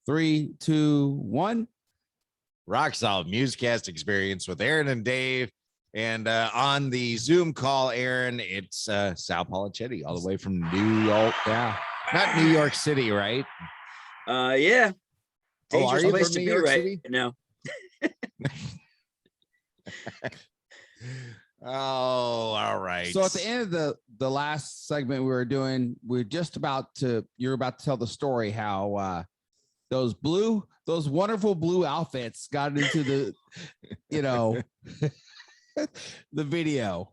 3, 2, 1. Rock Salt Musecast Experience with Aaron and Dave. And on the Zoom call, Aaron, it's Sal Polichetti all the way from New York. Yeah. Not New York City, right? Yeah. Dangerous are you place from to New be York right City? now. Oh, all right. So at the end of the last segment we were doing, you're about to tell the story how those wonderful blue outfits got into the the video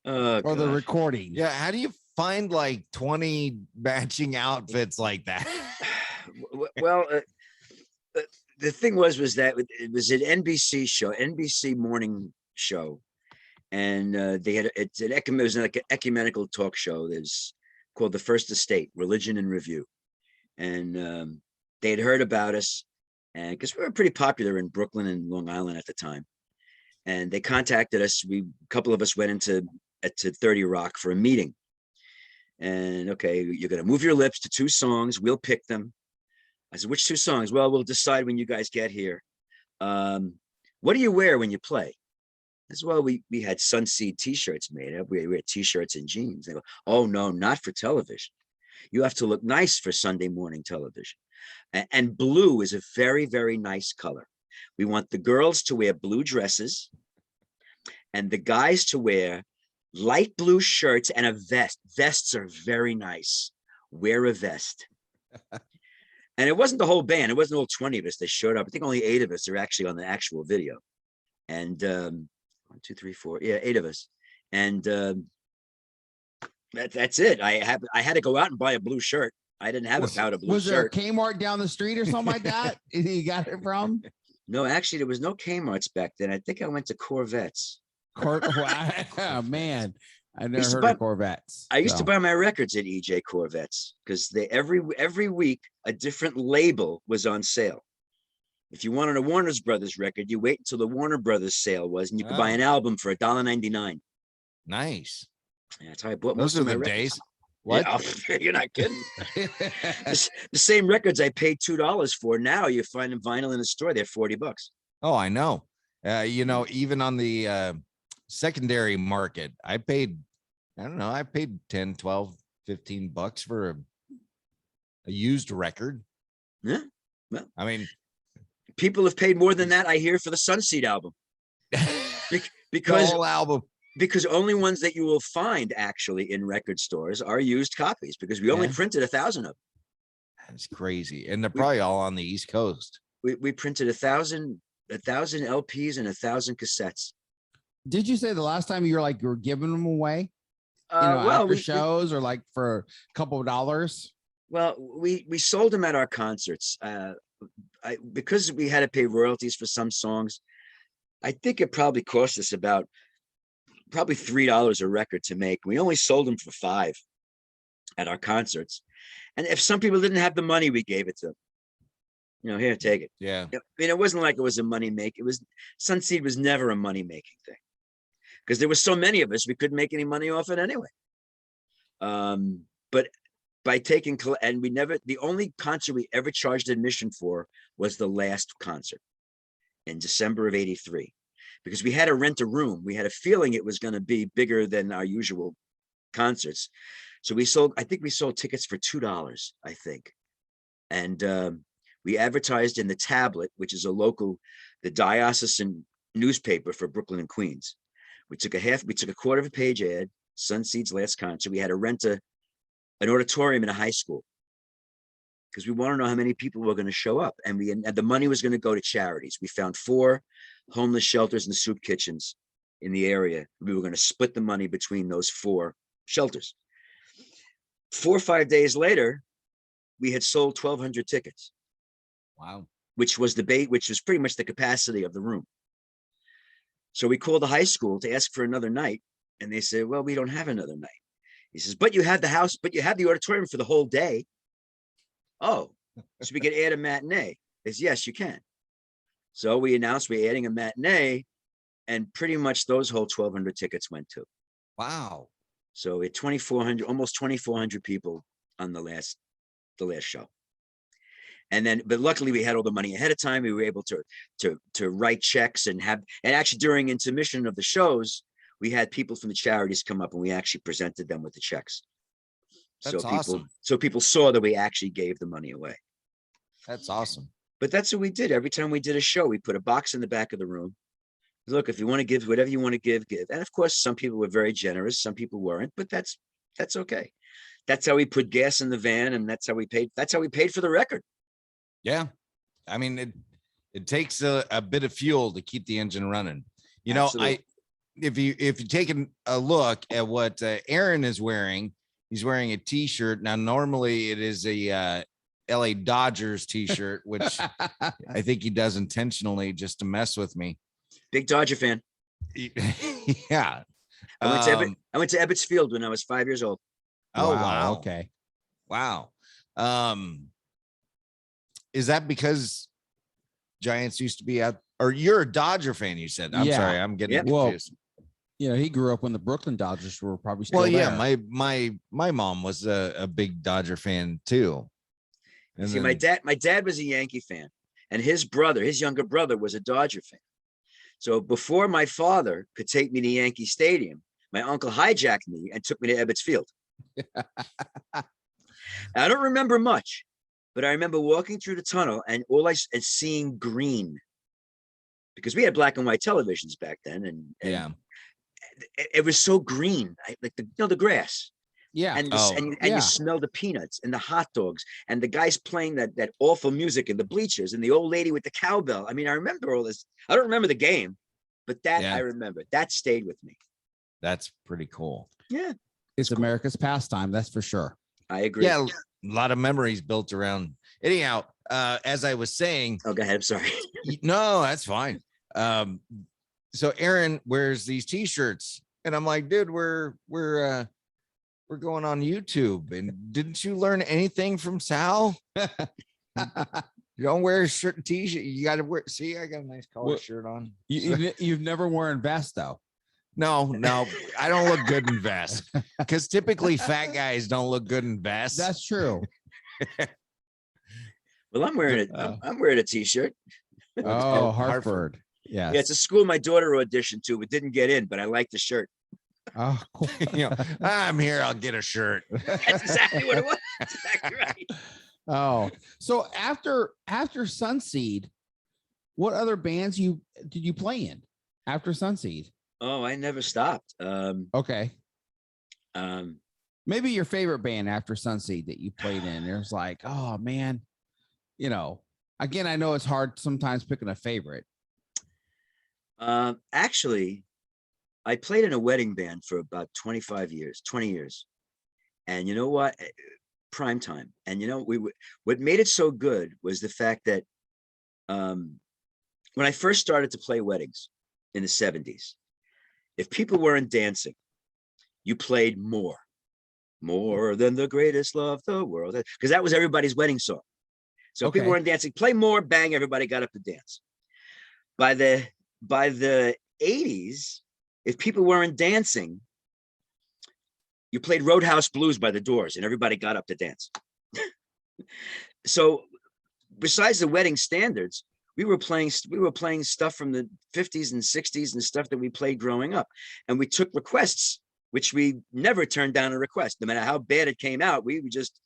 or the recording. Yeah, how do you find like 20 matching outfits like that? Well, the thing was that it was an NBC morning show, and they had it was like an ecumenical talk show. There's called The First Estate, Religion in Review, and they had heard about us, and because we were pretty popular in Brooklyn and Long Island at the time, and they contacted us. A couple of us went into 30 Rock for a meeting, and okay, you're gonna move your lips to 2 songs. We'll pick them. I said, which 2 songs? Well, we'll decide when you guys get here. What do you wear when you play? As well, we had Sunseed t-shirts made up. We wear t-shirts and jeans. They go, oh no, not for television. You have to look nice for Sunday morning television. And blue is a very, very nice color. We want the girls to wear blue dresses and the guys to wear light blue shirts and a vest. Vests are very nice. Wear a vest. And it wasn't the whole band. It wasn't all 20 of us that showed up. I think only 8 of us are actually on the actual video. And 1, 2, 3, 4. Yeah, 8 of us. And that's it. I had to go out and buy a blue shirt. I didn't have a powder blue shirt. Was there a Kmart down the street or something like that? You got it from? No, actually, there was no Kmart's back then. I think I went to Corvettes. Wow, man. I never heard of Corvettes. I used to buy my records at EJ Corvettes because they every week a different label was on sale. If you wanted a Warner Brothers record, you wait until the Warner Brothers sale was, and you could buy an album for $1.99. Nice. Yeah, that's how I bought most of my records. Days. What? Yeah, you're not kidding. The same records I paid $2 for. Now you find them vinyl in the store. They're $40. Oh, I know. Even on the secondary market, I paid 10, 12, $15 for a used record. Yeah. Well, I mean, people have paid more than that, I hear, for the Sunseed album. Because the whole album. Because only ones that you will find actually in record stores are used copies, because we only printed 1,000 of them. That's crazy. And they're probably all on the East Coast. We printed 1,000 LPs and 1,000 cassettes. Did you say the last time you were giving them away? After shows or like for a couple of dollars? Well, we sold them at our concerts. Because we had to pay royalties for some songs, I think it probably cost us about $3 a record to make. We only sold them for $5 at our concerts. And if some people didn't have the money, we gave it to them. Here, take it. Yeah. I mean, it wasn't like it was a money make. Sunseed was never a money making thing, because there were so many of us, we couldn't make any money off it anyway. But by taking, and the only concert we ever charged admission for was the last concert in December of '83. Because we had to rent a room. We had a feeling it was going to be bigger than our usual concerts. So I think we sold tickets for $2, I think. And we advertised in the Tablet, which is the diocesan newspaper for Brooklyn and Queens. We took a quarter of a page ad, Sunseed's last concert. We had to rent an auditorium in a high school, because we want to know how many people were going to show up. And the money was going to go to charities. We found 4 homeless shelters and soup kitchens in the area. We were going to split the money between those 4 shelters. 4 or 5 days later, we had sold 1,200 tickets. Wow. Which was pretty much the capacity of the room. So we called the high school to ask for another night, and they said, well, we don't have another night. He says, but you have the auditorium for the whole day. Oh, so we could add a matinee. He says, yes, you can. So we announced we're adding a matinee, and pretty much those whole 1,200 tickets went to. Wow. So at 2,400, almost 2,400 people on the last show. And then, but luckily we had all the money ahead of time. We were able to write checks and actually during intermission of the shows, we had people from the charities come up and we actually presented them with the checks. That's awesome. So people saw that we actually gave the money away. That's awesome. But that's what we did. Every time we did a show, we put a box in the back of the room. Look, if you want to give whatever you want to give. And of course, some people were very generous, some people weren't, but that's okay. That's how we put gas in the van, and that's how we paid. That's how we paid for the record. Yeah. I mean, it takes a bit of fuel to keep the engine running. You know, Absolutely. if you take a look at what Aaron is wearing, he's wearing a t-shirt. Now, normally it is a LA Dodgers t-shirt, which I think he does intentionally just to mess with me. Big Dodger fan. Yeah. I went to Ebbets Field when I was 5 years old. Oh, wow. Okay. Wow. Is that because Giants used to be out, or you're a Dodger fan? You said. I'm Yeah. sorry, I'm getting Yep. confused. You know, he grew up when the Brooklyn Dodgers were probably still Well, yeah, there. my mom was a big Dodger fan too. And See, then, my dad was a Yankee fan, and his younger brother, was a Dodger fan. So before my father could take me to Yankee Stadium, my uncle hijacked me and took me to Ebbets Field. I don't remember much, but I remember walking through the tunnel and and seeing green, because we had black and white televisions back then, and yeah. it was so green, like the grass. Yeah. And Oh, and yeah. you smell the peanuts and the hot dogs and the guys playing that awful music in the bleachers and the old lady with the cowbell. I mean, I remember all this. I don't remember the game, but that Yeah. I remember. That stayed with me. That's pretty cool. Yeah, It's America's pastime, that's for sure. I agree. Yeah, a lot of memories built around. Anyhow, as I was saying, Oh, go ahead. I'm sorry. no, that's fine. So Aaron wears these t-shirts, and I'm like, dude, we're going on YouTube, and didn't you learn anything from Sal? You don't wear a shirt and t-shirt. You got to wear. See, I got a nice collar Well, shirt on. You've never worn vests though. No, I don't look good in vests, because typically fat guys don't look good in vests. That's true. Well, I'm wearing it. I'm wearing a t-shirt. Oh, Hartford. Hartford. Yeah. Yeah, it's a school my daughter auditioned to, but didn't get in. But I like the shirt. Oh, cool. You know, I'm here. I'll get a shirt. That's exactly what it was. That's exactly right. Oh, so after Sunseed, what other bands did you play in after Sunseed? Oh, I never stopped. Okay. Um, Maybe your favorite band after Sunseed that you played in. There's like, oh man, you know, again, I know it's hard sometimes picking a favorite. Actually, I played in a wedding band for about 20 years. And you know what? Prime time. And you know, what made it so good was the fact that when I first started to play weddings in the 70s, if people weren't dancing, you played more than the greatest love the world, because that was everybody's wedding song. So if people weren't dancing, play more, bang, everybody got up to dance. By the 80s, if people weren't dancing, you played Roadhouse Blues by the Doors and everybody got up to dance. So besides the wedding standards, we were playing stuff from the 50s and 60s and stuff that we played growing up. And we took requests, which we never turned down a request. No matter how bad it came out, we just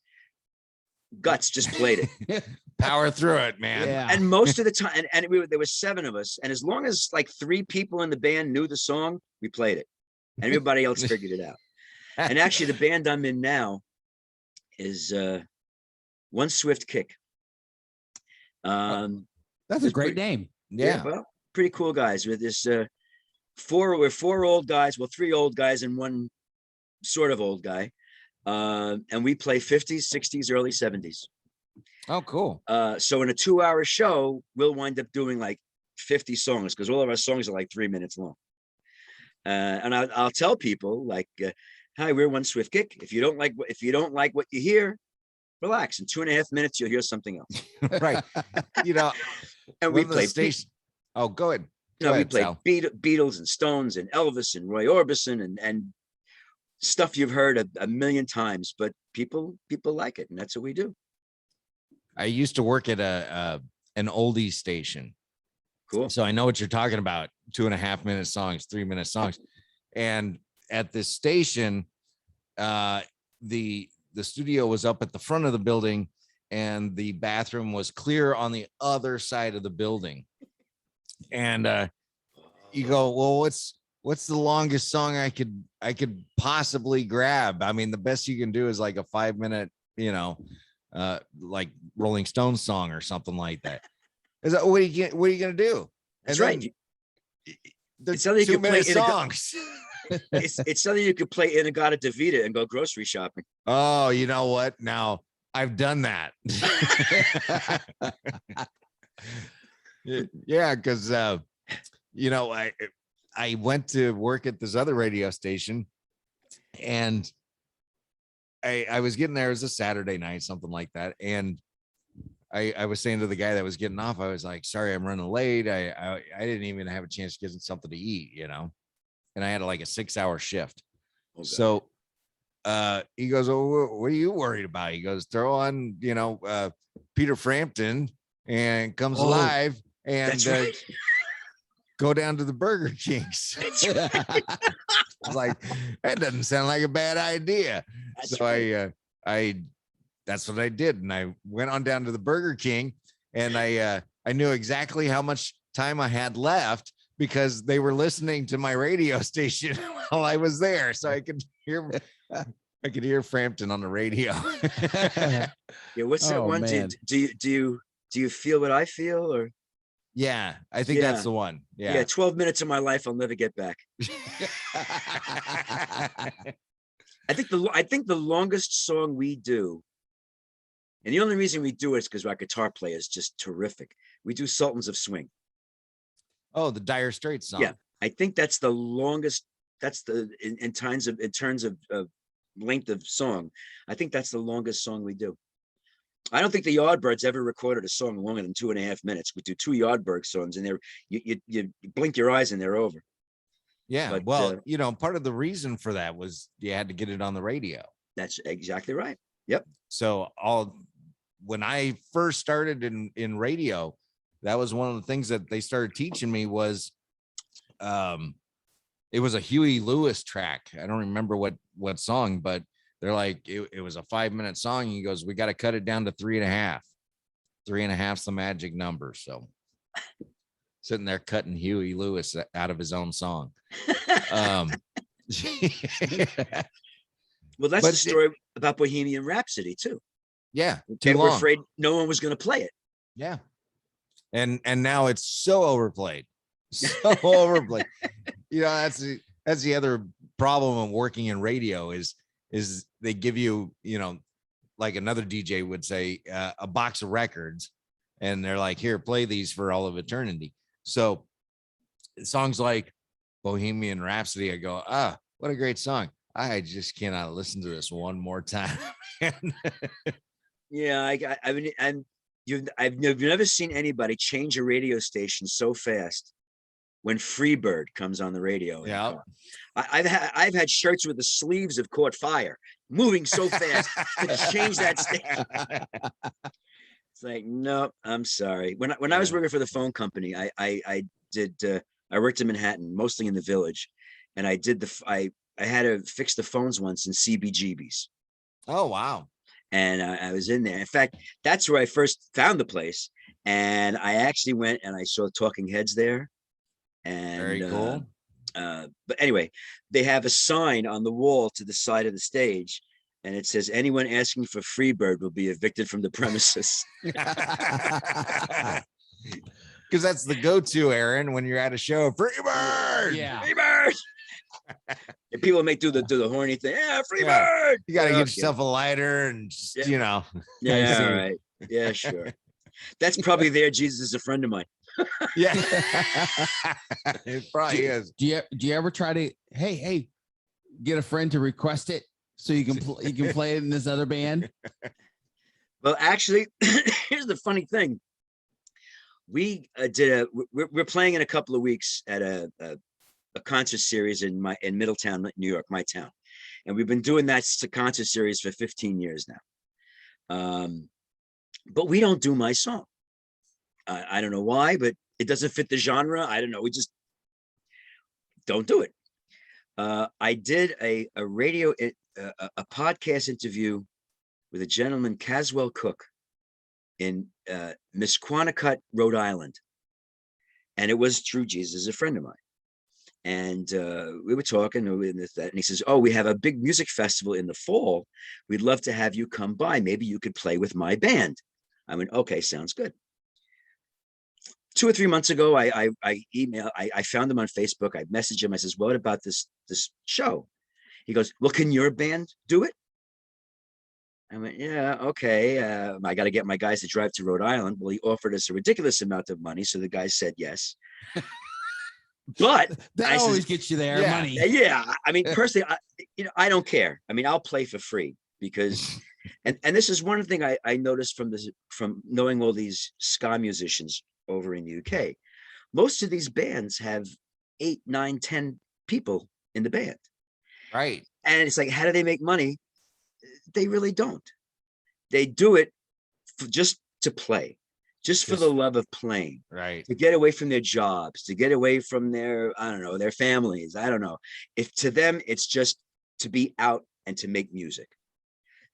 played it. Power through it, man. Yeah. And most of the time, and there was 7 of us. And as long as like 3 people in the band knew the song, we played it. And everybody else figured it out. And actually the band I'm in now is One Swift Kick. That's a great name. Yeah. Well, pretty cool guys with this. We're 4 old guys. Well, 3 old guys and 1 sort of old guy. And we play 50s, 60s, early 70s. Oh, cool. So in a 2-hour show, we'll wind up doing like 50 songs because all of our songs are like 3 minutes long. And I'll tell people like, hi, we're One Swift Kick. If you don't like what you hear, relax. In 2.5 minutes, you'll hear something else. Right. You know, And we play station. Oh, go ahead. we play Beatles and Stones and Elvis and Roy Orbison and stuff you've heard a million times, but people like it, and that's what we do. I used to work at an oldie station. Cool. So I know what you're talking about. 2.5 minute songs, 3 minute songs. And at this station, the studio was up at the front of the building and the bathroom was clear on the other side of the building. And you go, well, what's the longest song I could possibly grab? I mean, the best you can do is like a 5 minute, like Rolling Stones song or something like that. Is that what are you gonna do? That's right. It's something you can play songs. It's something you could play in Agata Davida and go grocery shopping. Oh, you know what? Now I've done that. Yeah, because I went to work at this other radio station, and I was getting there. It was a Saturday night, something like that, and I was saying to the guy that was getting off, I was like, "Sorry, I'm running late. I didn't even have a chance to get something to eat, and I had like a 6-hour shift." Okay. So he goes, "Oh, what are you worried about?" He goes, "Throw on, Peter Frampton and Comes Alive, and right. go down to the Burger Kings." Right. I was like, that doesn't sound like a bad idea. That's what I did. And I went on down to the Burger King, and I knew exactly how much time I had left because they were listening to my radio station while I was there. So I could hear Frampton on the radio. Yeah. What's that one? Do you feel what I feel, or? Yeah, I think that's the one. Yeah. 12 minutes of my life I'll never get back. I think the longest song we do, and the only reason we do it is because our guitar player is just terrific. We do Sultans of Swing. Oh, the Dire Straits song. Yeah, I think that's the longest. That's in terms of length of song. I think that's the longest song we do. I don't think the Yardbirds ever recorded a song longer than 2.5 minutes. We do 2 Yardbird songs, and you blink your eyes and they're over. Yeah, but, part of the reason for that was you had to get it on the radio. That's exactly right. Yep. So when I first started in radio, that was one of the things that they started teaching me was, it was a Huey Lewis track. I don't remember what song, but they're like, it was a 5-minute song. He goes, we got to cut it down to 3.5. 3.5's the magic number. So sitting there cutting Huey Lewis out of his own song. Well, that's the story about Bohemian Rhapsody too. Yeah. They were afraid no one was going to play it. Yeah. And now it's so overplayed. So overplayed. That's the other problem of working in radio is they give you, like another DJ would say, a box of records, and they're like, here, play these for all of eternity. So songs like Bohemian Rhapsody, I go, what a great song. I just cannot listen to this one more time. Yeah, I've never seen anybody change a radio station so fast when Freebird comes on the radio. Yeah. I've had shirts with the sleeves have caught fire, moving so fast to change that station. It's like, no, I'm sorry. When I was working for the phone company, I worked in Manhattan, mostly in the Village, and I had to fix the phones once in CBGB's. Oh, wow. And I was in there. In fact, that's where I first found the place. And I actually went and I saw Talking Heads there. And very cool. But anyway, they have a sign on the wall to the side of the stage, and it says, anyone asking for Freebird will be evicted from the premises. Because that's the go-to, Aaron, when you're at a show. Freebird! Yeah. Freebird! And people may do the horny thing. Yeah, Freebird! You got to get yourself a lighter and just, Yeah, all right. Yeah, sure. That's probably there. Jesus is a friend of mine. Yeah. It probably is. Do you ever try to, hey, get a friend to request it so you can play it in this other band? Well, actually, here's the funny thing. We're playing in a couple of weeks at a concert series in Middletown, New York, my town. And we've been doing that concert series for 15 years now. but we don't do my song. I don't know why, but it doesn't fit the genre. I don't know. We just don't do it. I did a radio, a podcast interview with a gentleman, Caswell Cook, in Misquannacut, Rhode Island. And it was through Jesus, a friend of mine. And we were talking, and he says, oh, we have a big music festival in the fall. We'd love to have you come by. Maybe you could play with my band. I went, okay, sounds good. 2 or 3 months ago, I found him on Facebook. I messaged him. I says, what about this show? He goes, well, can your band do it? I went, yeah, okay. I got to get my guys to drive to Rhode Island. Well, he offered us a ridiculous amount of money. So the guys said yes. But that always gets you there, money. Yeah. I mean, personally, I don't care. I mean, I'll play for free because, and this is one thing I noticed from knowing all these ska musicians over in the UK. Most of these bands have 8, 9, 10 people in the band. Right. And it's like, how do they make money? They really don't. They do it just to play, just for the love of playing, right? To get away from their jobs, to get away from their, I don't know, their families. I don't know. If to them, it's just to be out and to make music.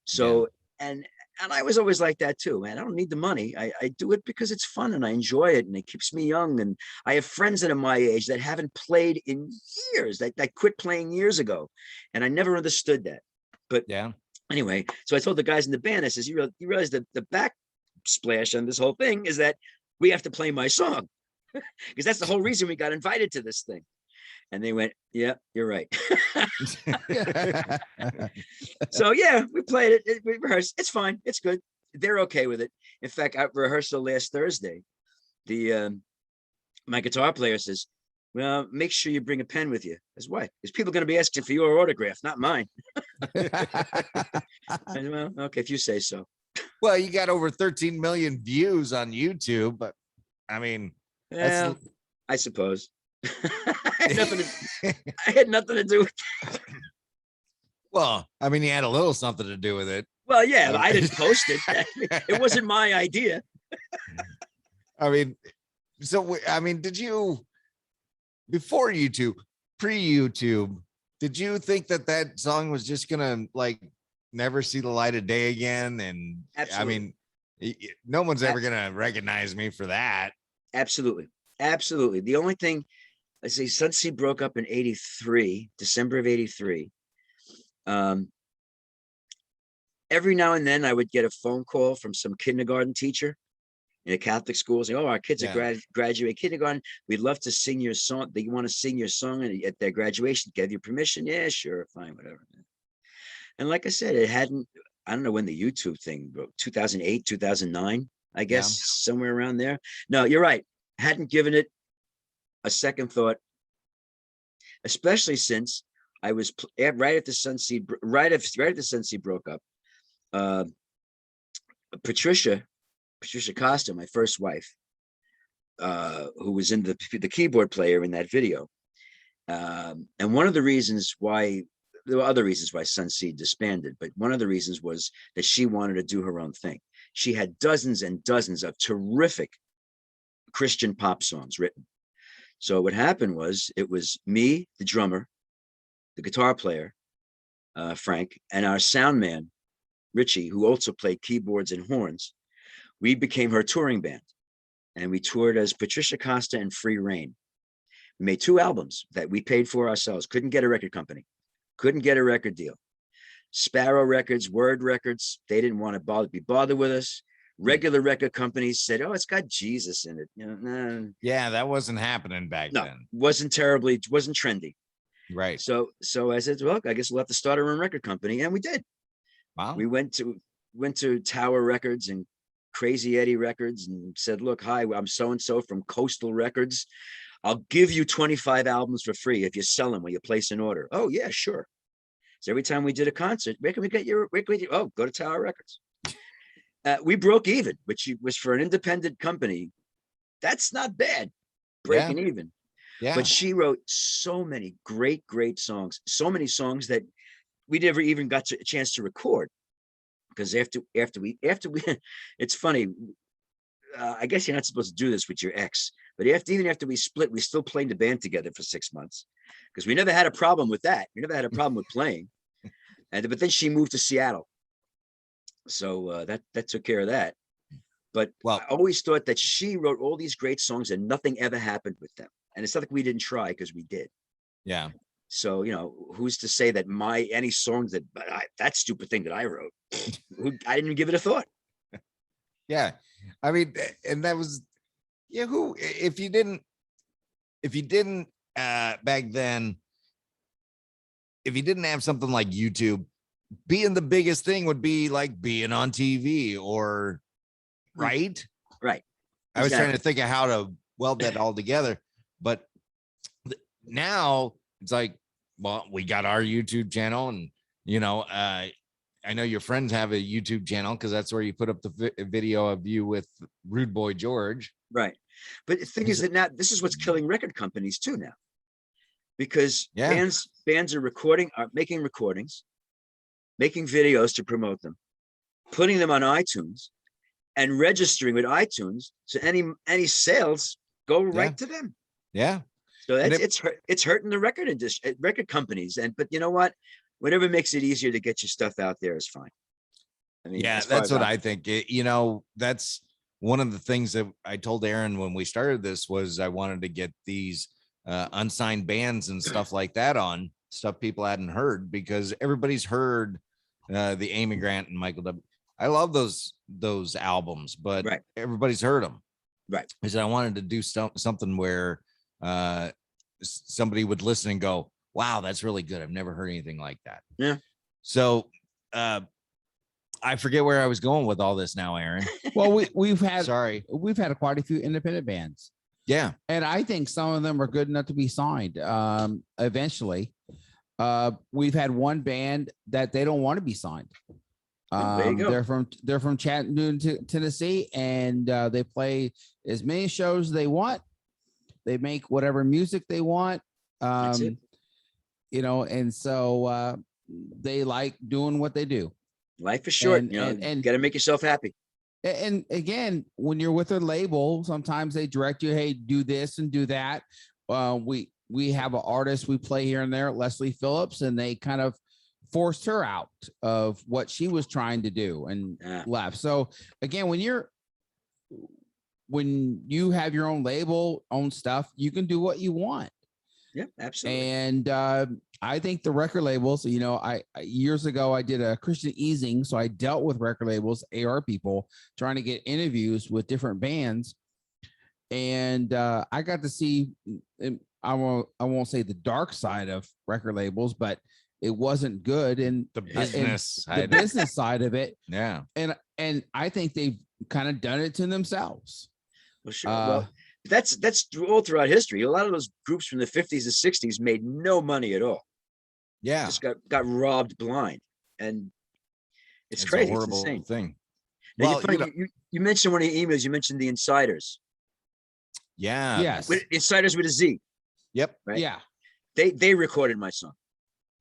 So, and I was always like that too, man. I don't need the money. I do it because it's fun and I enjoy it and it keeps me young. And I have friends that are my age that haven't played in years, that quit playing years ago. And I never understood that. But yeah. Anyway, so I told the guys in the band, I says, you realize that the backsplash on this whole thing is that we have to play my song because that's the whole reason we got invited to this thing. And they went, yeah, you're right. So yeah, we played it. We rehearsed. It's fine. It's good. They're okay with it. In fact, at rehearsal last Thursday, my guitar player says, well, make sure you bring a pen with you. That's why. Because people are going to be asking for your autograph, not mine. Well, okay, if you say so. Well, you got over 13 million views on YouTube, but I mean, well, I suppose. I had nothing to do with it. Well, I mean, you had a little something to do with it. Well, yeah, I didn't post it. It wasn't my idea. I mean, so, I mean, did you, before YouTube, pre-YouTube, did you think that song was just gonna like never see the light of day again? And absolutely. I mean, no one's ever gonna recognize me for that. Absolutely. The only thing, I say, Sunseed broke up in '83, December of '83. Every now and then I would get a phone call from some kindergarten teacher in a Catholic school saying, oh, our kids are graduate kindergarten. We'd love to sing your song. They want to sing your song at their graduation. Give you permission? Yeah, sure, fine, whatever. And like I said, it hadn't, I don't know when the YouTube thing broke, 2008, 2009, I guess, somewhere around there. No, you're right. Hadn't given it a second thought, especially since I was right after Sunseed broke up. Patricia Costa, my first wife, who was in the keyboard player in that video. And one of the reasons why, there were other reasons why Sunseed disbanded, but one of the reasons was that she wanted to do her own thing. She had dozens and dozens of terrific Christian pop songs written. So what happened was, it was me, the drummer, the guitar player, Frank, and our sound man, Richie, who also played keyboards and horns. We became her touring band, and we toured as Patricia Costa and Free Reign. We made 2 albums that we paid for ourselves. Couldn't get a record company, couldn't get a record deal. Sparrow Records, Word Records, they didn't want to be bothered with us. Regular record companies said, oh, it's got Jesus in it. You know, nah. Yeah, that wasn't happening back then. Wasn't trendy. Right. So I said, well, I guess we'll have to start our own record company. And we did. Wow. We went to Tower Records and Crazy Eddie Records and said, look, hi, I'm so-and-so from Coastal Records. I'll give you 25 albums for free if you sell them when you place an order. Oh, yeah, sure. So every time we did a concert, where can we get your, oh, go to Tower Records. We broke even, which was for an independent company. That's not bad, breaking even. Yeah. But she wrote so many great songs, so many songs that we never even got a chance to record. because after we, it's funny. I guess you're not supposed to do this with your ex, but even after we split, we still played the band together for 6 months because we never had a problem with that. We never had a problem with playing. But then she moved to Seattle, so that took care of that. But Well, I always thought that she wrote all these great songs and nothing ever happened with them. And it's not like we didn't try, because we did. yeah. So, who's to say that any songs that stupid thing that I wrote, I didn't give it a thought. Yeah. I mean, and that was, who, if you didn't back then, if you didn't have something like YouTube, being the biggest thing would be like being on TV or, right? Right. I was trying to think of how to weld that all together, but now it's like, well, we got our YouTube channel, and I know your friends have a YouTube channel because that's where you put up the video of you with Rude Boy George. Right. But the thing is that now this is what's killing record companies too now, because bands are making recordings, making videos to promote them, putting them on iTunes, and registering with iTunes, so any sales go right to them. Yeah. So it's hurting the record industry, record companies. But you know what? Whatever makes it easier to get your stuff out there is fine. I mean, yeah, that's what I think. That's one of the things that I told Aaron when we started this was I wanted to get these unsigned bands and stuff like that on, stuff people hadn't heard, because everybody's heard the Amy Grant and Michael W. I love those albums, but everybody's heard them. Right. Because I wanted to do something where somebody would listen and go, wow, that's really good. I've never heard anything like that. Yeah. So I forget where I was going with all this now, Aaron. Well, we've had quite a few independent bands. Yeah. And I think some of them are good enough to be signed eventually. We've had one band that they don't want to be signed. There you go. They're from Chattanooga, Tennessee, and they play as many shows as they want. They make whatever music they want. That's it. And so they like doing what they do. Life is short, and got to make yourself happy. And again, when you're with a label, sometimes they direct you, hey, do this and do that. We have an artist we play here and there, Leslie Phillips, and they kind of forced her out of what she was trying to do and left. So again, when you have your own label, own stuff, you can do what you want. Yeah, absolutely. And I think the record labels, I years ago I did a Christian easing, so I dealt with record labels, AR people, trying to get interviews with different bands, and I got to see, I won't say the dark side of record labels, but it wasn't good, and the business side of it. Yeah, and I think they've kind of done it to themselves. Well, sure. That's all throughout history. A lot of those groups from the 50s and 60s made no money at all. Yeah, just got robbed blind, and it's crazy. A horrible it's insane thing. Now, well, you mentioned one of your emails. You mentioned the Insiders. Yeah. Yes. Insiders with a Z. Yep. Right. Yeah. They recorded my song.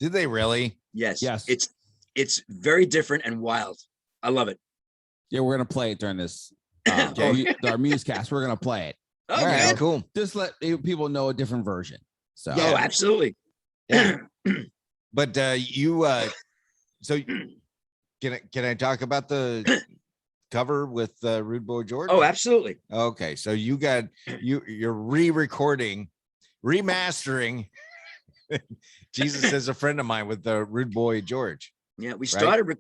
Did they really? Yes. Yes. It's very different and wild. I love it. Yeah, we're gonna play it during this our Musecast. We're gonna play it. Oh, all right, cool. Just let people know a different version. So yeah, absolutely. Yeah. But so can I talk about the cover with Rude Boy George? Oh, absolutely. Okay, so you're re-recording, remastering Jesus is a friend of mine with the Rude Boy George. Yeah, we started it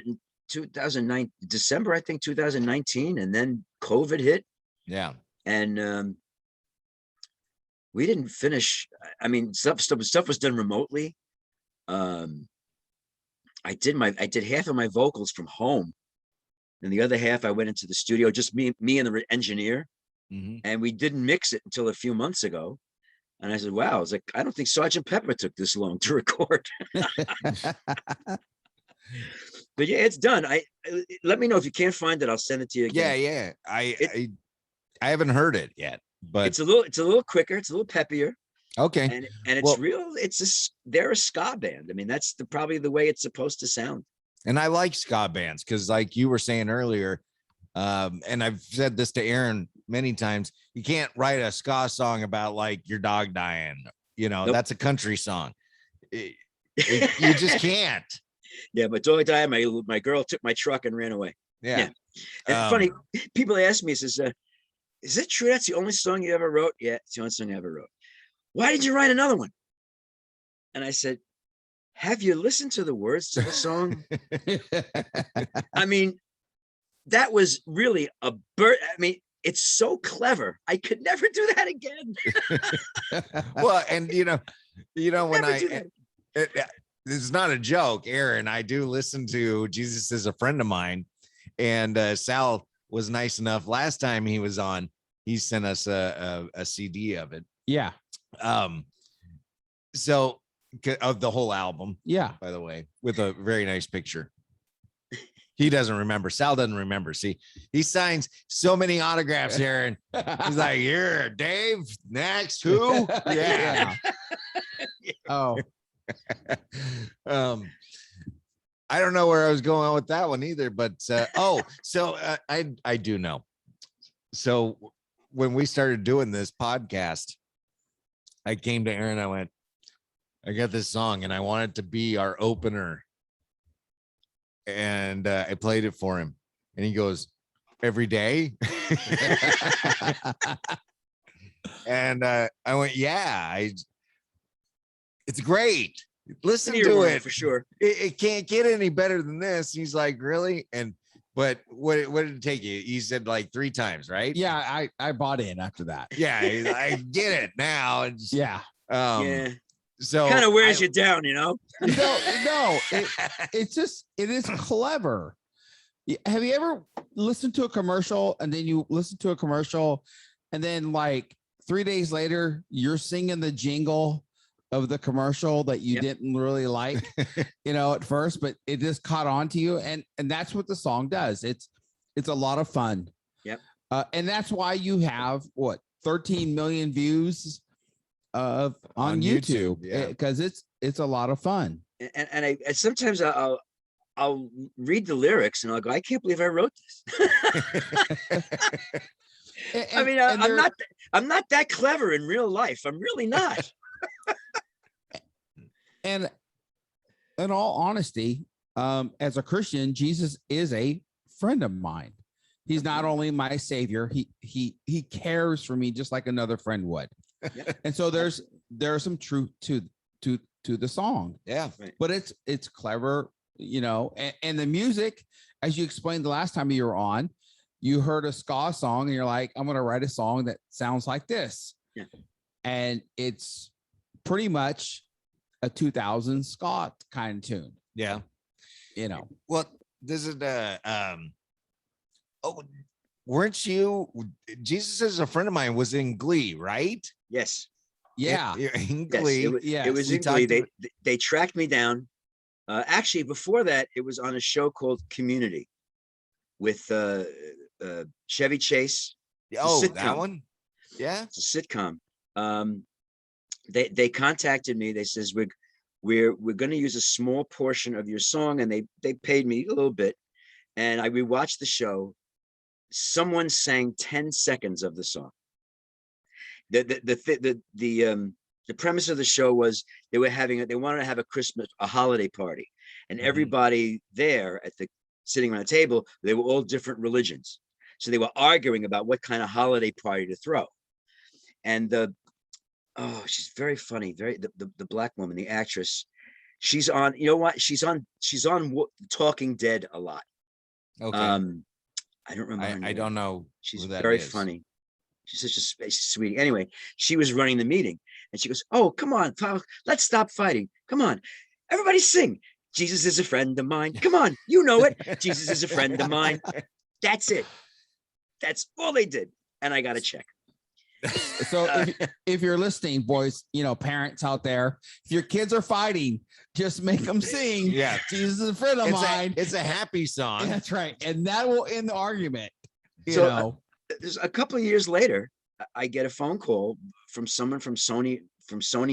in 2009 December, I think 2019, and then COVID hit. Yeah. And we didn't finish. I mean, stuff was done remotely. I did half of my vocals from home, and the other half I went into the studio, just me and the engineer, and we didn't mix it until a few months ago. And I said, wow, I was like, I don't think Sgt. Pepper took this long to record. But yeah, it's done. Let me know if you can't find it. I'll send it to you again. Yeah. I haven't heard it yet, but it's a little quicker. It's a little peppier. Okay. And it's real. They're a ska band. I mean, that's probably the way it's supposed to sound. And I like ska bands because, like you were saying earlier, and I've said this to Aaron many times, you can't write a ska song about like your dog dying. Nope. That's a country song. You just can't. Yeah, my dog died. My girl took my truck and ran away. Yeah. And funny, people ask me, says, is it true that's the only song you ever wrote? Yeah, it's the only song I ever wrote. Why did you write another one? And I said, have you listened to the words to the song? I mean, that was really a bird. I mean, it's so clever. I could never do that again. Well, and when this is not a joke, Aaron, I do listen to Jesus Is a Friend of Mine, and Sal was nice enough last time he was on, he sent us a CD of it. Yeah. So of the whole album. Yeah. By the way, with a very nice picture. He doesn't remember. Sal doesn't remember. See, he signs so many autographs, Aaron. He's like, here, Dave, next, who? Yeah. Oh. I don't know where I was going with that one either, but I do know. So when we started doing this podcast, I came to Aaron. I went, I got this song and I want it to be our opener. And I played it for him, and he goes, every day. And I went, yeah, it's great. Listen to it for sure. It can't get any better than this. He's like, really? But what did it take you? You said like 3 times, right? Yeah, I bought in after that. Yeah, I get it now. Yeah. Yeah. So kind of wears you down, No, it is clever. Have you ever listened to a commercial and then you listen to a commercial and then like 3 days later you're singing the jingle of the commercial that you didn't really like, at first, but it just caught on to you, and that's what the song does. It's a lot of fun. Yep. And that's why you have 13 million views on YouTube, because it's a lot of fun. And I sometimes I'll read the lyrics and I'll go, I can't believe I wrote this. I mean, I'm not that clever in real life. I'm really not. And in all honesty, as a Christian, Jesus is a friend of mine. He's not only my savior, he cares for me just like another friend would. Yep. And so there's some truth to the song. Yeah. But it's clever, and the music, as you explained the last time you were on, you heard a ska song and you're like, I'm going to write a song that sounds like this. Yeah. And it's pretty much a 2000 ska kind of tune. Yeah. Well, this is weren't you, Jesus Is a Friend of Mine was in Glee, right? Yes. Yeah. In Glee. It was in Glee. They tracked me down. Actually, before that, it was on a show called Community with Chevy Chase. Oh, that one? Yeah. It's a sitcom. They contacted me. They says, we're going to use a small portion of your song, and they paid me a little bit. And we watched the show. Someone sang 10 seconds of the song. The premise of the show was they wanted to have a holiday party, and everybody there sitting around the table, they were all different religions. So they were arguing about what kind of holiday party to throw. And she's very funny. The black woman, the actress, she's on, she's on Talking Dead a lot. Okay. I don't remember. I don't know. She's very funny. She's such a sweetie. Anyway, she was running the meeting and she goes, oh, come on, let's stop fighting. Come on. Everybody sing. Jesus is a friend of mine. Come on. You know it. Jesus is a friend of mine. That's it. That's all they did. And I got a check. So if you're listening, boys, parents out there, if your kids are fighting, just make them sing. Yeah. Jesus is a friend of mine. It's a happy song. That's right. And that will end the argument. There's a couple of years later, I get a phone call from someone from Sony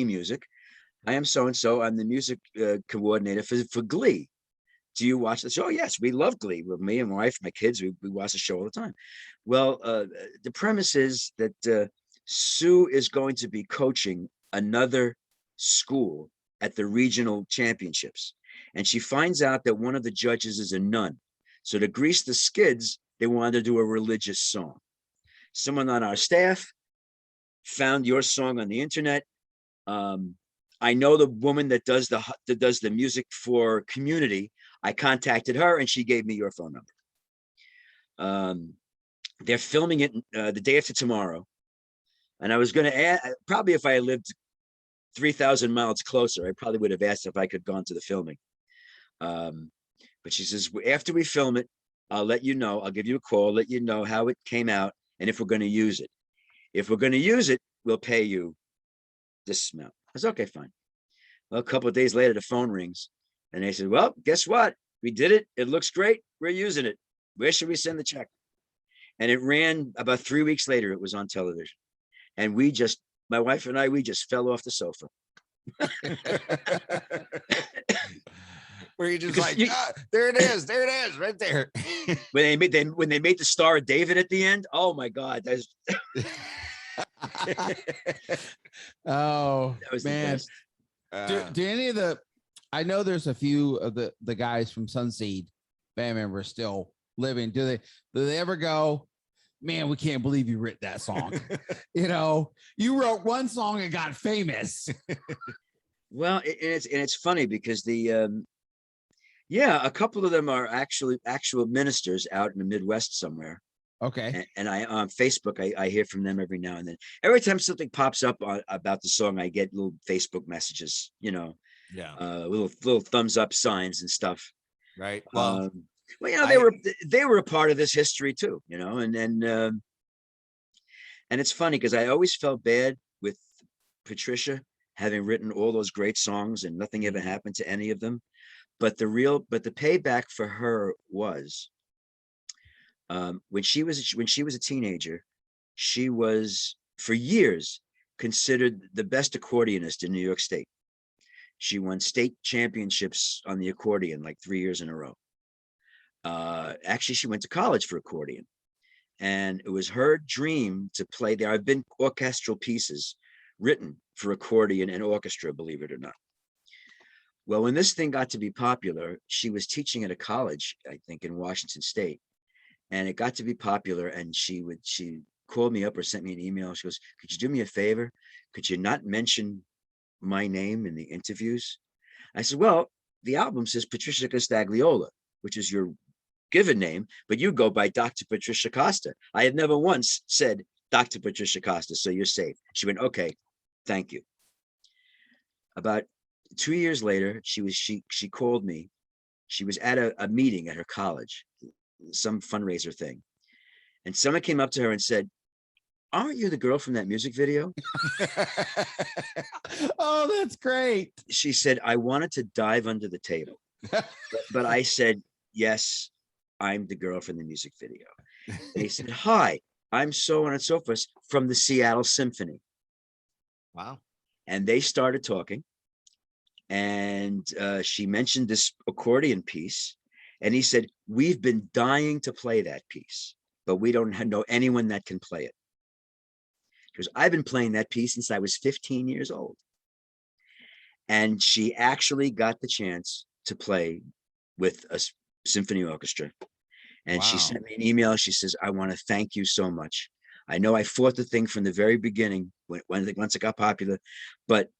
Music. I am so-and-so. I'm the music coordinator for Glee. do you watch the show? Yes, we love Glee. With me and my wife, my kids, we watch the show all the time. Well, the premise is that Sue is going to be coaching another school at the regional championships. And she finds out that one of the judges is a nun. So to grease the skids, they wanted to do a religious song. Someone on our staff found your song on the internet. I know the woman that does the music for Community. I contacted her and she gave me your phone number. They're filming it the day after tomorrow. And I was going to add, probably if I lived 3,000 miles closer, I probably would have asked if I could gone to the filming. But she says, after we film it, I'll let you know. I'll give you a call, let you know how it came out and if we're going to use it. If we're going to use it, we'll pay you this amount. I was okay, fine. Well, a couple of days later, the phone rings and they said, well, guess what? We did it. It looks great. We're using it. Where should we send the check? And it ran about 3 weeks later. It was on television. And my wife and I, we just fell off the sofa. Where you just like, there it is, right there. when they made the Star of David at the end, oh my God, Oh that was man. Do any of the, I know there's a few of the guys from Sunseed band members still living. Do they ever go, man, we can't believe you wrote that song? You know, you wrote one song and got famous. Well, it's funny because a couple of them are actual ministers out in the Midwest somewhere. Okay. And I on Facebook, I hear from them every now and then. Every time something pops up about the song, I get little Facebook messages, little thumbs up signs and stuff. Right. Well, they were a part of this history too, and it's funny because I always felt bad with Patricia having written all those great songs and nothing ever happened to any of them. But the payback for her was when she was a teenager, she was for years considered the best accordionist in New York State. She won state championships on the accordion like 3 years in a row. Actually, she went to college for accordion, and it was her dream to play. There have been orchestral pieces written for accordion and orchestra, believe it or not. Well, when this thing got to be popular, she was teaching at a college, I think, in Washington State, and it got to be popular. And she called me up or sent me an email. She goes, "Could you do me a favor? Could you not mention my name in the interviews?" I said, "Well, the album says Patricia Costagliola, which is your given name, but you go by Dr. Patricia Costa. I had never once said Dr. Patricia Costa, so you're safe." She went, "Okay, thank you." About 2 years later, she called me. She was at a meeting at her college, some fundraiser thing. And someone came up to her and said, "Aren't you the girl from that music video?" Oh, that's great. She said, "I wanted to dive under the table." but I said, "Yes, I'm the girl from the music video." They said, "Hi, I'm so on and so forth from the Seattle Symphony." Wow. And they started talking. And she mentioned this accordion piece. And he said, "We've been dying to play that piece, but we don't know anyone that can play it." Because I've been playing that piece since I was 15 years old. And she actually got the chance to play with a symphony orchestra. And she sent me an email. She says, "I want to thank you so much. I know I fought the thing from the very beginning once it got popular, but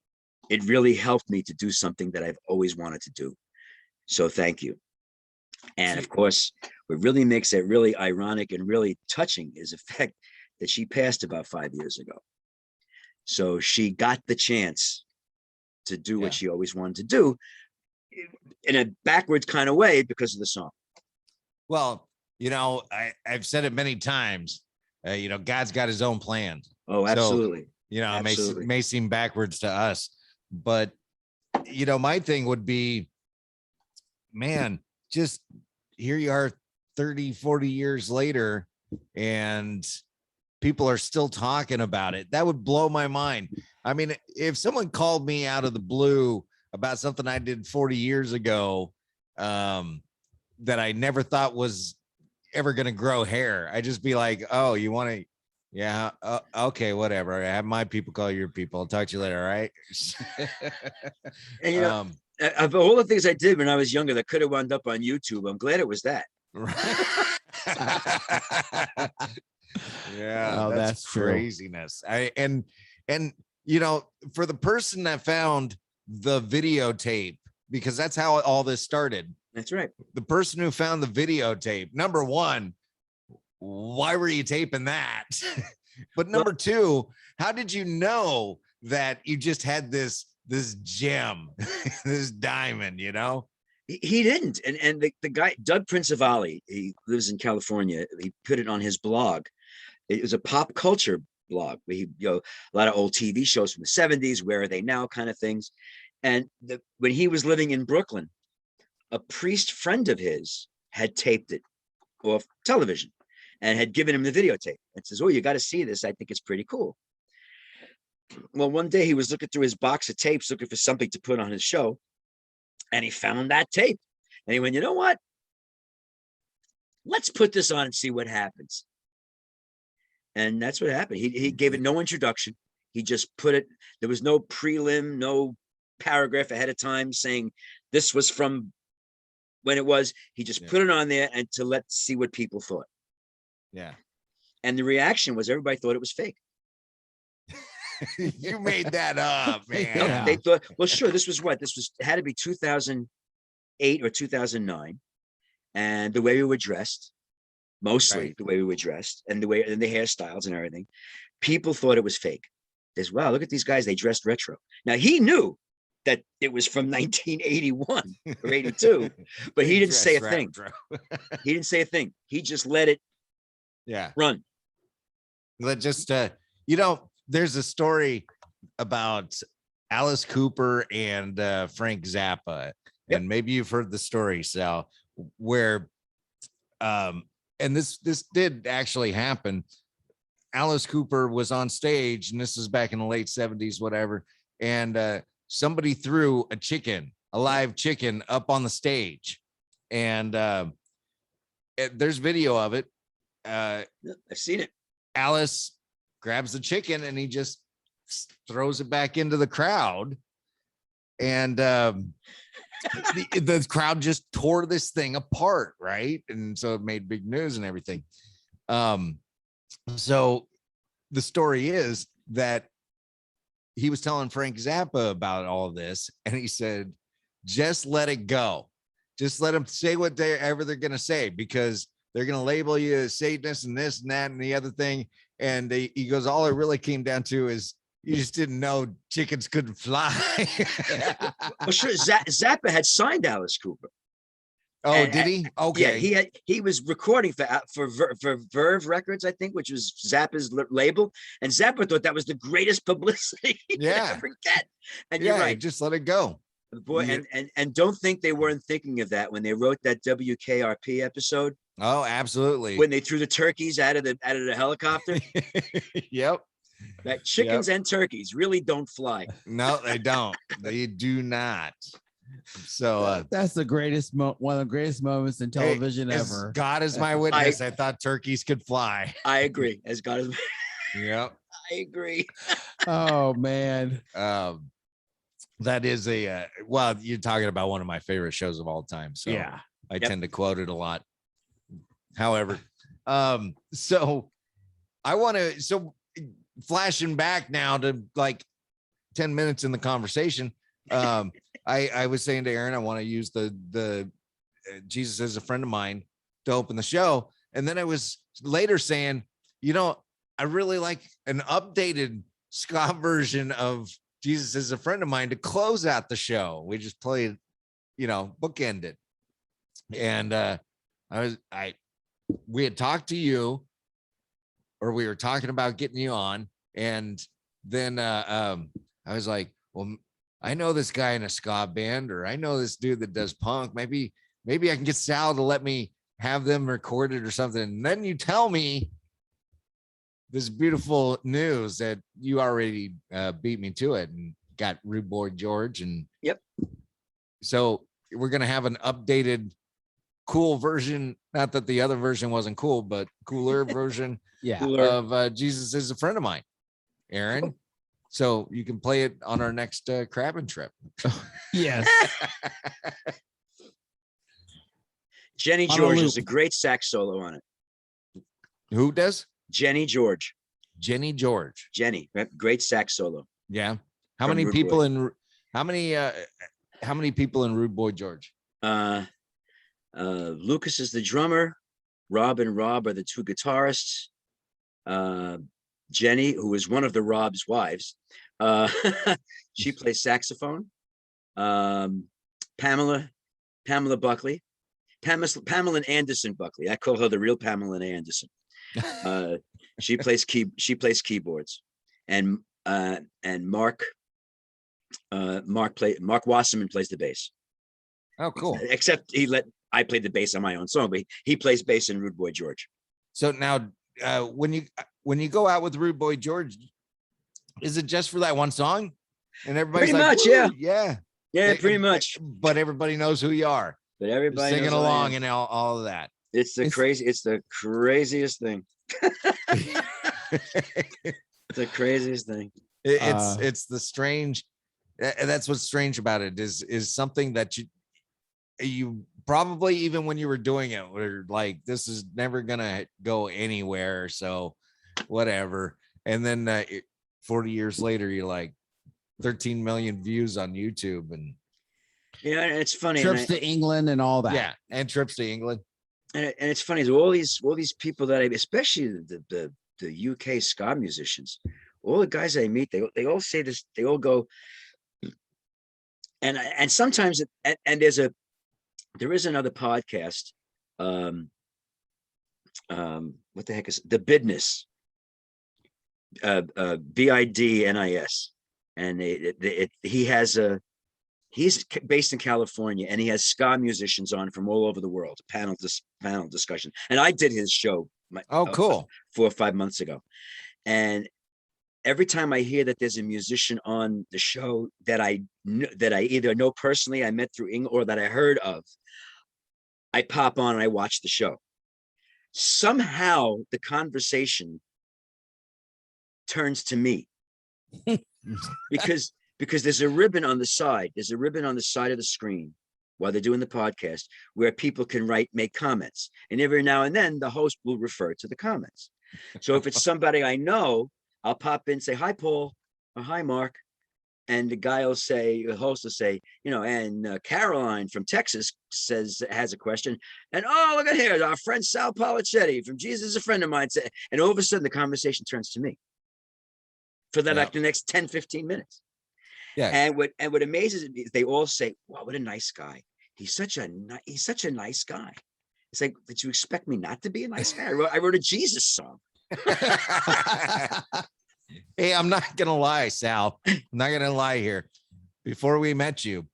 it really helped me to do something that I've always wanted to do. So thank you." And of course, what really makes it really ironic and really touching is the fact that she passed about 5 years ago. So she got the chance to do what she always wanted to do in a backwards kind of way because of the song. Well, I've said it many times, God's got his own plan. Oh, absolutely. So, it may seem backwards to us, but, my thing would be, man, just here you are 30, 40 years later, and people are still talking about it. That would blow my mind. I mean, if someone called me out of the blue about something I did 40 years ago, that I never thought was ever going to grow hair. I just be like, oh, you want to, yeah, okay, whatever. I have my people call your people. I'll talk to you later. All right. And you know, of all the things I did when I was younger that could have wound up on YouTube, I'm glad it was that. Yeah, Oh, that's true. craziness. And you know, for the person that found the videotape, because that's how all this started. That's right. The person who found the videotape, number one, why were you taping that? But number two, how did you know that you just had this gem, this diamond, you know? He didn't. And the guy, Doug Principali, he lives in California. He put it on his blog. It was a pop culture blog. He, you know, a lot of old TV shows from the 70s, where are they now kind of things. And when he was living in Brooklyn, a priest friend of his had taped it off television and had given him the videotape and says, oh, you got to see this. I think it's pretty cool. Well, one day he was looking through his box of tapes, looking for something to put on his show. And he found that tape. And he went, you know what? Let's put this on and see what happens. And that's what happened. He gave it no introduction. He just put it, there was no prelim, no paragraph ahead of time saying this was from when it was. He just put it on there and to let's see what people thought. Yeah. And the reaction was everybody thought it was fake. You made that up, man. Yeah. They thought, well, sure, this was had to be 2008 or 2009. And the way we were dressed, mostly the way we were dressed, and the hairstyles and everything, people thought it was fake. There's, wow, look at these guys, they dressed retro. Now he knew that it was from 1981 or 82, but he didn't say a thing. He didn't say a thing. He just let it run. Let just you know, there's a story about Alice Cooper and Frank Zappa, and maybe you've heard the story, Sal, where and this did actually happen. Alice Cooper was on stage, and this is back in the late 70s, whatever, and somebody threw a live chicken up on the stage, and there's video of it. I've seen it. Alice grabs the chicken and he just throws it back into the crowd, and the crowd just tore this thing apart, right? And so it made big news and everything. So the story is that he was telling Frank Zappa about all of this, and he said, just let it go. Just let them say whatever they're going to say, because they're going to label you as Satanist and this and that and the other thing. And he goes, all it really came down to is you just didn't know chickens couldn't fly. Well, sure. Zappa had signed Alice Cooper. Oh, and, did he? Okay. Yeah, he was recording for Verve Records, I think, which was Zappa's label. And Zappa thought that was the greatest publicity he could ever get. And you're right. Just let it go. Boy, and don't think they weren't thinking of that when they wrote that WKRP episode. Oh, absolutely. When they threw the turkeys out of the helicopter. Yep. That chickens and turkeys really don't fly. No, they don't. They do not. So that's the greatest one of the greatest moments in television ever. God is my witness. I thought turkeys could fly. I agree. As God is. Yep. I agree. Oh man. That is well, you're talking about one of my favorite shows of all time. So yeah, I tend to quote it a lot. However, so I want to, so flashing back now to like 10 minutes in the conversation. I was saying to Aaron, I want to use the Jesus is a friend of mine to open the show. And then I was later saying, you know, I really like an updated ska version of Jesus is a friend of mine to close out the show. We just played, you know, bookended. And we had talked to you, or we were talking about getting you on. And then I was like, well, I know this guy in a ska band, or I know this dude that does punk. Maybe I can get Sal to let me have them recorded or something. And then you tell me this beautiful news that you already beat me to it and got Rude Boy George. And yep. So we're going to have an updated cool version. Not that the other version wasn't cool, but cooler version Yeah. of Jesus Is a Friend of Mine, Aaron. So you can play it on our next crabbing trip. Yes. Jenny On a George loop. is a great sax solo on it. Who does? Jenny George. Jenny George. Jenny, right? Great sax solo. Yeah. How From many Rude people Boy. how many people in Rude Boy George? Lucas is the drummer. Rob and Rob are the two guitarists. Jenny, who is one of the Rob's wives, she plays saxophone. Pamela Buckley, Pamela Anderson Buckley. I call her the real Pamela Anderson. She plays keyboards, and Mark Wasserman plays the bass. Oh, cool. Except I played the bass on my own song, but he plays bass in Rude Boy George. So now, when you go out with Rude Boy George, is it just for that one song? And everybody's Pretty like, much, yeah, pretty much. But everybody knoes who you are. But You're everybody singing knows who I along am. and all of that. It's the craziest thing. It's the craziest thing. It's the strange. That's what's strange about it is something that you probably, even when you were doing it, were like, this is never gonna go anywhere, so whatever. And then 40 years later, you're like 13 million views on YouTube, and it's funny. Trips to England and all that. yeah, and trips to England. And it's funny, all these people that especially the UK ska musicians, all the guys I meet, they all say this. They all go, and sometimes and there is another podcast. What the heck is The Bidness? BIDNIS, and he's based in California, and he has ska musicians on from all over the world, panel discussion. And I did his show. Cool. 4 or 5 months ago, and every time I hear that there's a musician on the show that I either know personally, I met through England, or that I heard of, I pop on and I watch the show. Somehow the conversation turns to me because there's a ribbon on the side. There's a ribbon on the side of the screen while they're doing the podcast where people can make comments. And every now and then the host will refer to the comments. So if it's somebody I know, I'll pop in and say, hi, Paul, or hi, Mark. And the host will say, and Caroline from Texas has a question. And look at here, our friend Sal Polichetti from Jesus is a Friend of Mine. And all of a sudden the conversation turns to me for the next 10, 15 minutes. Yeah. And what amazes me is they all say, wow, what a nice guy. He's such a nice guy. It's like, did you expect me not to be a nice guy? I wrote a Jesus song. Hey, I'm not gonna lie, Sal. I'm not gonna lie here. Before we met you,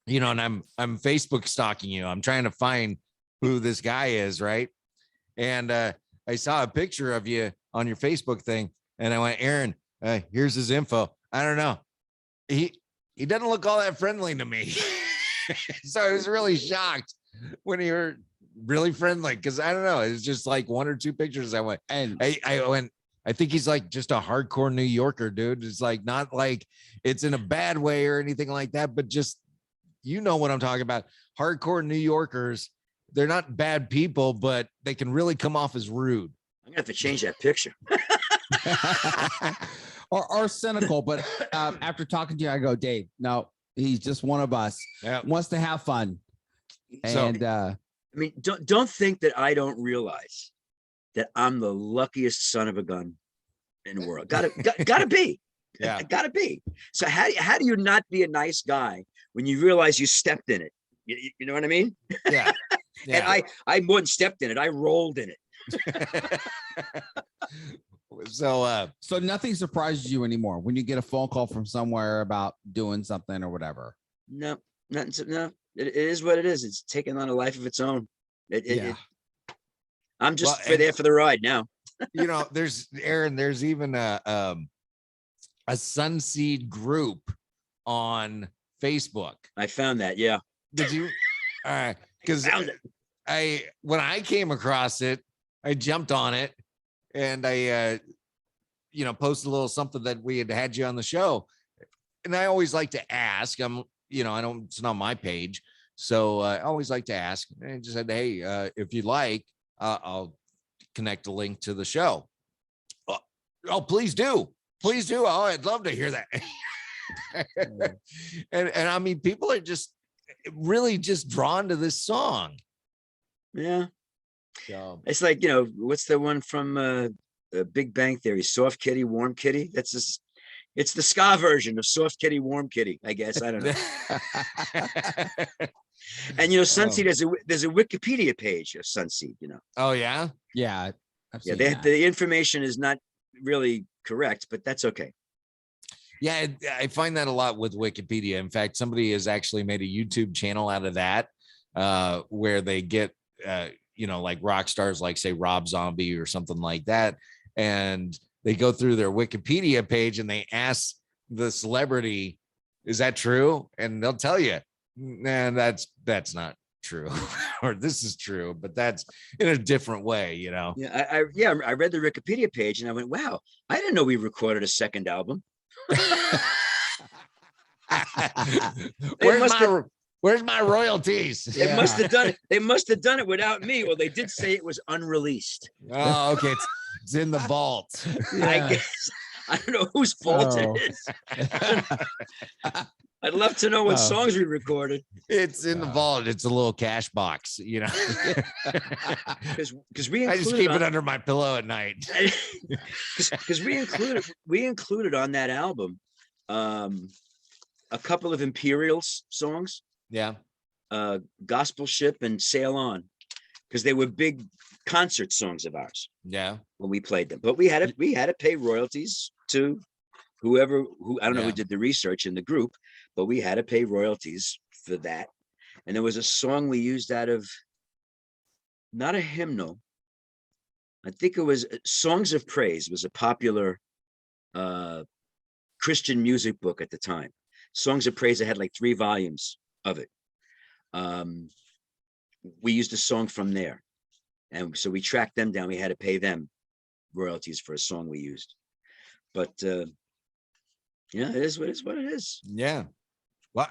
and I'm Facebook stalking you. I'm trying to find who this guy is, right? And I saw a picture of you on your Facebook thing, and I went, Aaron, here's his info. I don't know. He doesn't look all that friendly to me. So I was really shocked when you were really friendly, because I don't know, it's just like one or two pictures. I went, and I went, I think he's like just a hardcore New Yorker, dude. It's like, not like it's in a bad way or anything like that, but just, what I'm talking about. Hardcore New Yorkers, they're not bad people, but they can really come off as rude. I'm gonna have to change that picture. or cynical, but after talking to you, I go, Dave, no, he's just one of us. Yeah. Wants to have fun. And I mean, don't think that I don't realize that I'm the luckiest son of a gun in the world. Gotta be. Yeah. Gotta be. So how do you not be a nice guy when you realize you stepped in it? You know what I mean? Yeah. And I more than stepped in it. I rolled in it. So nothing surprises you anymore when you get a phone call from somewhere about doing something or whatever. No, nothing. No, it is what it is. It's taking on a life of its own. I'm just there for the ride now. There's even a Sunseed group on Facebook. I found that. Yeah. Did you? All right. Because when I came across it, I jumped on it and I posted a little something that we had you on the show. And I always like to ask, it's not my page. So I always like to ask. And I just said, hey, if you'd like, I'll connect a link to the show. Oh, please do. Please do. Oh, I'd love to hear that. and I mean, people are just really just drawn to this song. Yeah. So It's like, what's the one from Big Bang Theory? Soft kitty, warm kitty. That's just, it's the ska version of soft kitty, warm kitty, I guess. I don't know. And Sunseed, there's a Wikipedia page of Sunseed, Oh yeah. Yeah. Yeah, the information is not really correct, but that's okay. Yeah, I find that a lot with Wikipedia. In fact, somebody has actually made a YouTube channel out of that, where they get like rock stars like, say, Rob Zombie or something like that, and they go through their Wikipedia page and they ask the celebrity, is that true? And they'll tell you, nah, that's not true. Or this is true, but that's in a different way, Yeah, I read the Wikipedia page and I went, wow, I didn't know we recorded a second album. Where's my royalties? They must have done it. They must have done it without me. Well, they did say it was unreleased. Oh, okay. It's in the vault. Yeah. I guess I don't know whose fault it is. I'd love to know what songs we recorded. It's in the vault. It's a little cash box, Because we I just keep it under my pillow at night. Because we included on that album a couple of Imperials songs. Yeah. Gospel Ship and Sail On, because they were big concert songs of ours. Yeah. When we played them, but we had to pay royalties to who I don't know who did the research in the group, but we had to pay royalties for that. And there was a song we used out of, not a hymnal, I think it was Songs of Praise. It was a popular Christian music book at the time. Songs of Praise, I had like 3 volumes of it. We used a song from there, and so we tracked them down. We had to pay them royalties for a song we used, but it is what it is. Yeah. Well,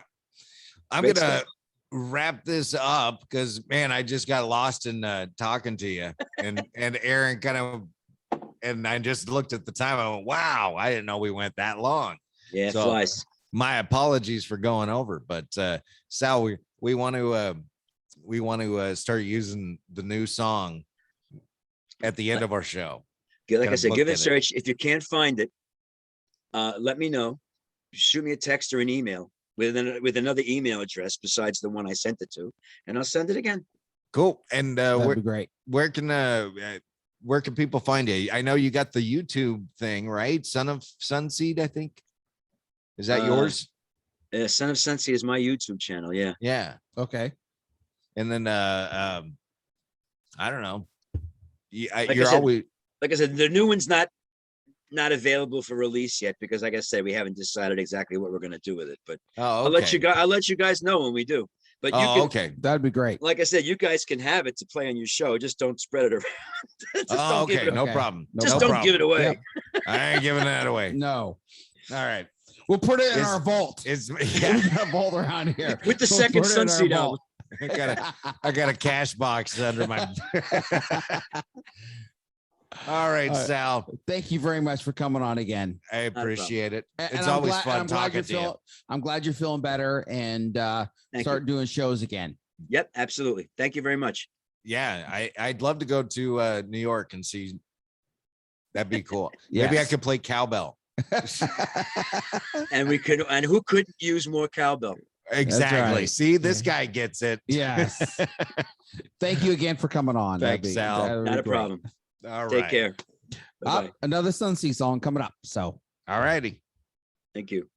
I'm gonna wrap this up because, man, I just got lost in talking to you, and Aaron kind of, and I just looked at the time. I went, wow, I didn't know we went that long. Yeah, it so flies. My apologies for going over, but Sal, we want to start using the new song at the end of our show. Like I said, give it a search. If you can't find it, let me know. Shoot me a text or an email with another email address besides the one I sent it to, and I'll send it again. Cool. And that'd be great. Where can people find you? I know you got the YouTube thing, right? Son of Sunseed, I think. Is that yours? Yeah, Son of Sunseed is my YouTube channel. Yeah. Yeah. Okay. And then I don't know. Like I said, the new one's not available for release yet because, like I said, we haven't decided exactly what we're going to do with it. But I'll let you guys know when we do. But okay, that'd be great. Like I said, you guys can have it to play on your show. Just don't spread it around. No problem. Don't give it away. Yep. I ain't giving that away. No. All right. We'll put it in our vault. We got a vault around here with the second Sunseed album. I got a cash box under my. All right, Sal. Thank you very much for coming on again. I appreciate it. And it's always fun talking to you. I'm glad you're feeling better and start doing shows again. Yep, absolutely. Thank you very much. Yeah, I'd love to go to New York and see. That'd be cool. Yes. Maybe I could play cowbell. And who could use more cowbell? Exactly. Right. See, this guy gets it. Yes. Thank you again for coming on. Thanks, Sal. Not a problem. All right. Take care. Another Sunseed song coming up. So, all righty. Thank you.